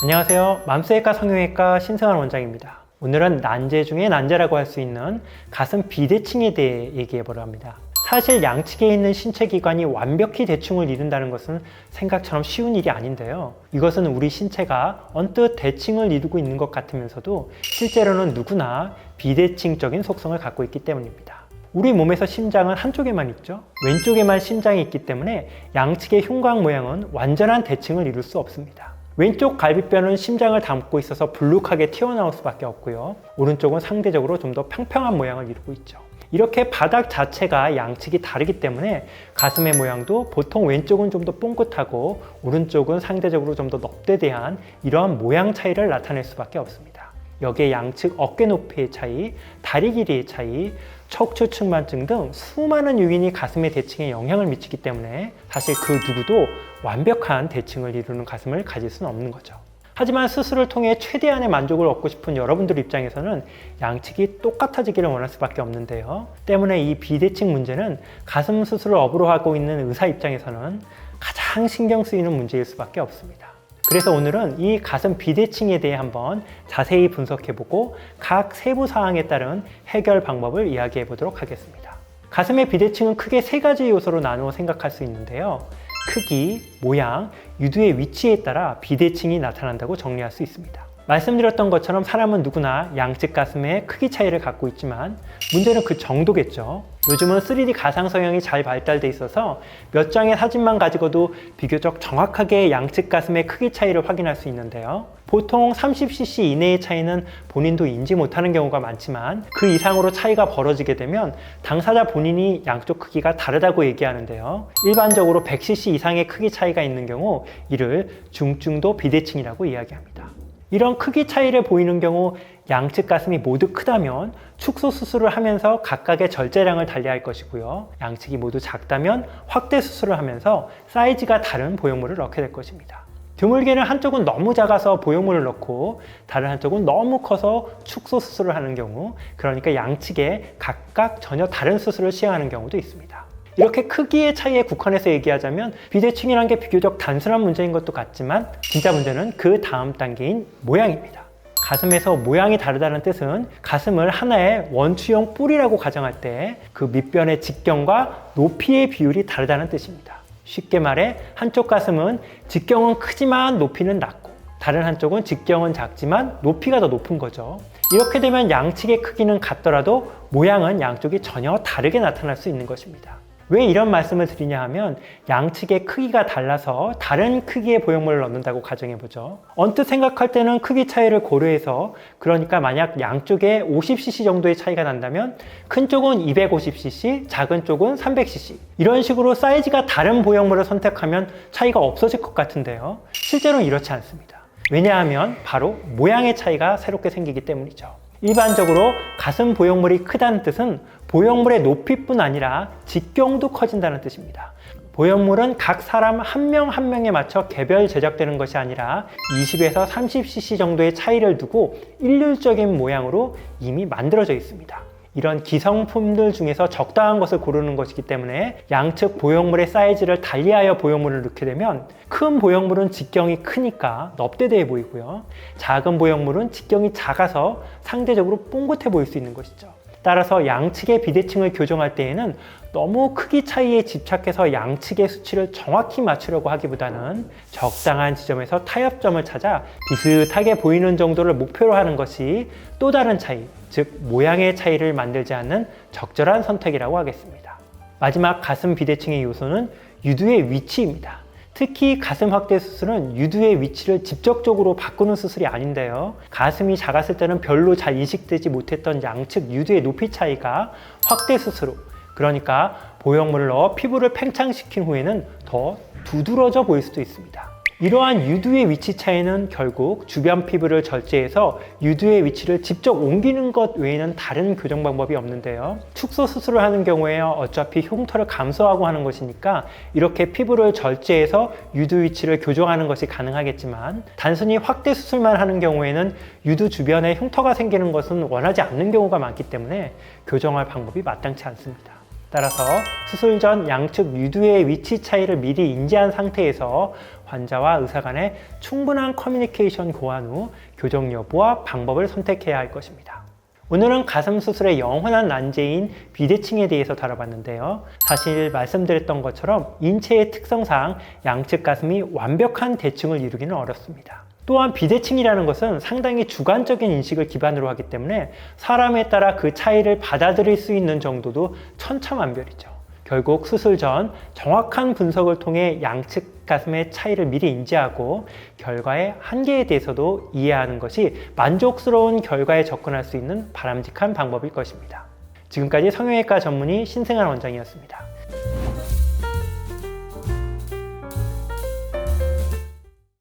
안녕하세요. 맘스외과 성형외과 신승환 원장입니다. 오늘은 난제 중에 난제라고 할 수 있는 가슴 비대칭에 대해 얘기해 보려 합니다. 사실 양측에 있는 신체 기관이 완벽히 대칭을 이룬다는 것은 생각처럼 쉬운 일이 아닌데요. 이것은 우리 신체가 언뜻 대칭을 이루고 있는 것 같으면서도 실제로는 누구나 비대칭적인 속성을 갖고 있기 때문입니다. 우리 몸에서 심장은 한쪽에만 있죠. 왼쪽에만 심장이 있기 때문에 양측의 흉곽 모양은 완전한 대칭을 이룰 수 없습니다. 왼쪽 갈비뼈는 심장을 담고 있어서 불룩하게 튀어나올 수밖에 없고요. 오른쪽은 상대적으로 좀 더 평평한 모양을 이루고 있죠. 이렇게 바닥 자체가 양측이 다르기 때문에 가슴의 모양도 보통 왼쪽은 좀 더 뽕긋하고 오른쪽은 상대적으로 좀 더 넙대대한 이러한 모양 차이를 나타낼 수밖에 없습니다. 여기에 양측 어깨 높이의 차이, 다리 길이의 차이, 척추 측만증 등 수많은 요인이 가슴의 대칭에 영향을 미치기 때문에 사실 그 누구도 완벽한 대칭을 이루는 가슴을 가질 수는 없는 거죠. 하지만 수술을 통해 최대한의 만족을 얻고 싶은 여러분들 입장에서는 양측이 똑같아지기를 원할 수밖에 없는데요. 때문에 이 비대칭 문제는 가슴 수술을 업으로 하고 있는 의사 입장에서는 가장 신경 쓰이는 문제일 수밖에 없습니다. 그래서 오늘은 이 가슴 비대칭에 대해 한번 자세히 분석해보고 각 세부 사항에 따른 해결 방법을 이야기해 보도록 하겠습니다. 가슴의 비대칭은 크게 세 가지 요소로 나누어 생각할 수 있는데요. 크기, 모양, 유두의 위치에 따라 비대칭이 나타난다고 정리할 수 있습니다. 말씀드렸던 것처럼 사람은 누구나 양측 가슴의 크기 차이를 갖고 있지만 문제는 그 정도겠죠. 요즘은 3D 가상 성형이 잘 발달돼 있어서 몇 장의 사진만 가지고도 비교적 정확하게 양측 가슴의 크기 차이를 확인할 수 있는데요. 보통 30cc 이내의 차이는 본인도 인지 못하는 경우가 많지만 그 이상으로 차이가 벌어지게 되면 당사자 본인이 양쪽 크기가 다르다고 얘기하는데요. 일반적으로 100cc 이상의 크기 차이가 있는 경우 이를 중증도 비대칭이라고 이야기합니다. 이런 크기 차이를 보이는 경우 양측 가슴이 모두 크다면 축소 수술을 하면서 각각의 절제량을 달리할 것이고요. 양측이 모두 작다면 확대 수술을 하면서 사이즈가 다른 보형물을 넣게 될 것입니다. 드물게는 한쪽은 너무 작아서 보형물을 넣고 다른 한쪽은 너무 커서 축소 수술을 하는 경우, 그러니까 양측에 각각 전혀 다른 수술을 시행하는 경우도 있습니다. 이렇게 크기의 차이에 국한해서 얘기하자면 비대칭이란 게 비교적 단순한 문제인 것도 같지만 진짜 문제는 그 다음 단계인 모양입니다. 가슴에서 모양이 다르다는 뜻은 가슴을 하나의 원추형 뿔이라고 가정할 때 그 밑변의 직경과 높이의 비율이 다르다는 뜻입니다. 쉽게 말해 한쪽 가슴은 직경은 크지만 높이는 낮고 다른 한쪽은 직경은 작지만 높이가 더 높은 거죠. 이렇게 되면 양측의 크기는 같더라도 모양은 양쪽이 전혀 다르게 나타날 수 있는 것입니다. 왜 이런 말씀을 드리냐 하면 양측의 크기가 달라서 다른 크기의 보형물을 넣는다고 가정해보죠. 언뜻 생각할 때는 크기 차이를 고려해서, 그러니까 만약 양쪽에 50cc 정도의 차이가 난다면 큰 쪽은 250cc, 작은 쪽은 300cc 이런 식으로 사이즈가 다른 보형물을 선택하면 차이가 없어질 것 같은데요. 실제로는 이렇지 않습니다. 왜냐하면 바로 모양의 차이가 새롭게 생기기 때문이죠. 일반적으로 가슴 보형물이 크다는 뜻은 보형물의 높이뿐 아니라 직경도 커진다는 뜻입니다. 보형물은 각 사람 한 명 한 명에 맞춰 개별 제작되는 것이 아니라 20에서 30cc 정도의 차이를 두고 일률적인 모양으로 이미 만들어져 있습니다. 이런 기성품들 중에서 적당한 것을 고르는 것이기 때문에 양측 보형물의 사이즈를 달리하여 보형물을 넣게 되면 큰 보형물은 직경이 크니까 넙대대해 보이고요. 작은 보형물은 직경이 작아서 상대적으로 뽕긋해 보일 수 있는 것이죠. 따라서 양측의 비대칭을 교정할 때에는 너무 크기 차이에 집착해서 양측의 수치를 정확히 맞추려고 하기보다는 적당한 지점에서 타협점을 찾아 비슷하게 보이는 정도를 목표로 하는 것이 또 다른 차이, 즉 모양의 차이를 만들지 않는 적절한 선택이라고 하겠습니다. 마지막 가슴 비대칭의 요소는 유두의 위치입니다. 특히 가슴 확대 수술은 유두의 위치를 직접적으로 바꾸는 수술이 아닌데요. 가슴이 작았을 때는 별로 잘 인식되지 못했던 양측 유두의 높이 차이가 확대 수술로, 그러니까 보형물을 넣어 피부를 팽창시킨 후에는 더 두드러져 보일 수도 있습니다. 이러한 유두의 위치 차이는 결국 주변 피부를 절제해서 유두의 위치를 직접 옮기는 것 외에는 다른 교정 방법이 없는데요. 축소 수술을 하는 경우에 어차피 흉터를 감소하고 하는 것이니까 이렇게 피부를 절제해서 유두 위치를 교정하는 것이 가능하겠지만 단순히 확대 수술만 하는 경우에는 유두 주변에 흉터가 생기는 것은 원하지 않는 경우가 많기 때문에 교정할 방법이 마땅치 않습니다. 따라서 수술 전 양측 유두의 위치 차이를 미리 인지한 상태에서 환자와 의사 간의 충분한 커뮤니케이션 고안 후 교정 여부와 방법을 선택해야 할 것입니다. 오늘은 가슴 수술의 영원한 난제인 비대칭에 대해서 다뤄봤는데요. 사실 말씀드렸던 것처럼 인체의 특성상 양측 가슴이 완벽한 대칭을 이루기는 어렵습니다. 또한 비대칭이라는 것은 상당히 주관적인 인식을 기반으로 하기 때문에 사람에 따라 그 차이를 받아들일 수 있는 정도도 천차만별이죠. 결국 수술 전 정확한 분석을 통해 양측 가슴의 차이를 미리 인지하고 결과의 한계에 대해서도 이해하는 것이 만족스러운 결과에 접근할 수 있는 바람직한 방법일 것입니다. 지금까지 성형외과 전문의 신승환 원장이었습니다.